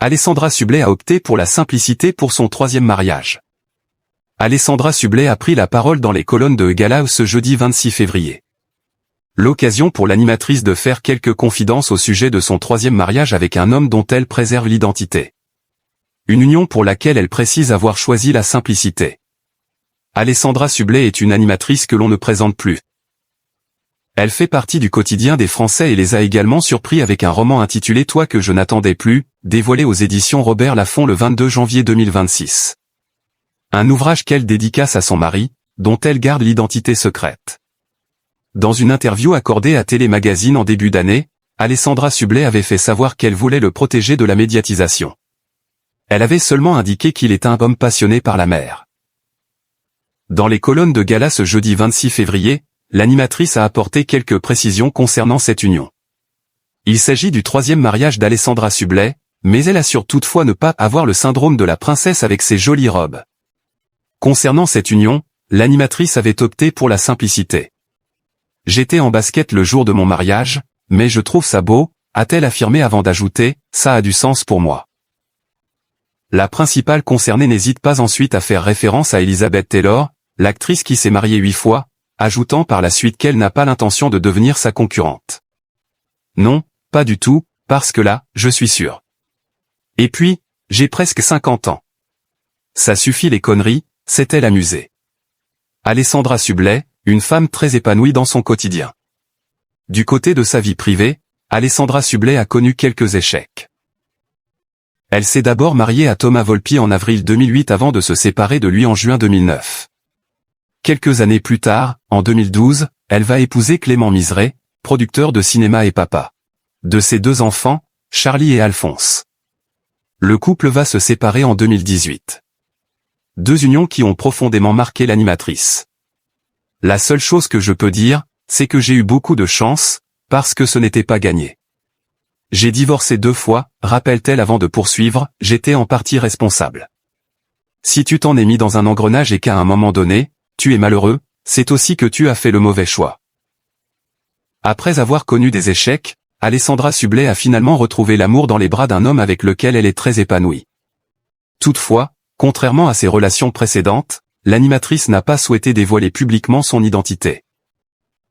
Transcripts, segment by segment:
Alessandra Sublet a opté pour la simplicité pour son troisième mariage. Alessandra Sublet a pris la parole dans les colonnes de Gala ce jeudi 26 février. L'occasion pour l'animatrice de faire quelques confidences au sujet de son troisième mariage avec un homme dont elle préserve l'identité. Une union pour laquelle elle précise avoir choisi la simplicité. Alessandra Sublet est une animatrice que l'on ne présente plus. Elle fait partie du quotidien des Français et les a également surpris avec un roman intitulé « Toi que je n'attendais plus », dévoilé aux éditions Robert Laffont le 22 janvier 2026. Un ouvrage qu'elle dédicace à son mari, dont elle garde l'identité secrète. Dans une interview accordée à Télémagazine en début d'année, Alessandra Sublet avait fait savoir qu'elle voulait le protéger de la médiatisation. Elle avait seulement indiqué qu'il est un homme passionné par la mer. Dans les colonnes de Gala ce jeudi 26 février, l'animatrice a apporté quelques précisions concernant cette union. Il s'agit du troisième mariage d'Alessandra Sublet, mais elle assure toutefois ne pas avoir le syndrome de la princesse avec ses jolies robes. Concernant cette union, l'animatrice avait opté pour la simplicité. « J'étais en basket le jour de mon mariage, mais je trouve ça beau », a-t-elle affirmé avant d'ajouter « ça a du sens pour moi ». La principale concernée n'hésite pas ensuite à faire référence à Elizabeth Taylor, l'actrice qui s'est mariée 8 fois, ajoutant par la suite qu'elle n'a pas l'intention de devenir sa concurrente. Non, pas du tout, parce que là, je suis sûr. Et puis, j'ai presque 50 ans. Ça suffit les conneries, s'est-elle amusée. Alessandra Sublet, une femme très épanouie dans son quotidien. Du côté de sa vie privée, Alessandra Sublet a connu quelques échecs. Elle s'est d'abord mariée à Thomas Volpi en avril 2008 avant de se séparer de lui en juin 2009. Quelques années plus tard, en 2012, elle va épouser Clément Miseret, producteur de cinéma et papa de ses 2 enfants, Charlie et Alphonse. Le couple va se séparer en 2018. 2 unions qui ont profondément marqué l'animatrice. La seule chose que je peux dire, c'est que j'ai eu beaucoup de chance, parce que ce n'était pas gagné. J'ai divorcé 2 fois, rappelle-t-elle avant de poursuivre, j'étais en partie responsable. Si tu t'en es mis dans un engrenage et qu'à un moment donné, tu es malheureux, c'est aussi que tu as fait le mauvais choix. Après avoir connu des échecs, Alessandra Sublet a finalement retrouvé l'amour dans les bras d'un homme avec lequel elle est très épanouie. Toutefois, contrairement à ses relations précédentes, l'animatrice n'a pas souhaité dévoiler publiquement son identité.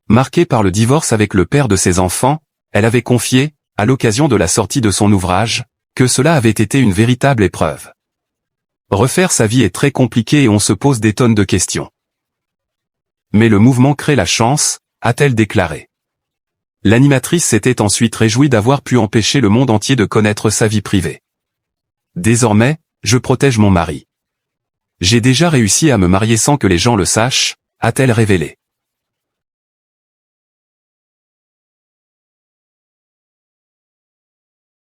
Marquée par le divorce avec le père de ses enfants, elle avait confié, à l'occasion de la sortie de son ouvrage, que cela avait été une véritable épreuve. Refaire sa vie est très compliqué et on se pose des tonnes de questions. Mais le mouvement crée la chance, a-t-elle déclaré. L'animatrice s'était ensuite réjouie d'avoir pu empêcher le monde entier de connaître sa vie privée. Désormais, je protège mon mari. J'ai déjà réussi à me marier sans que les gens le sachent, a-t-elle révélé.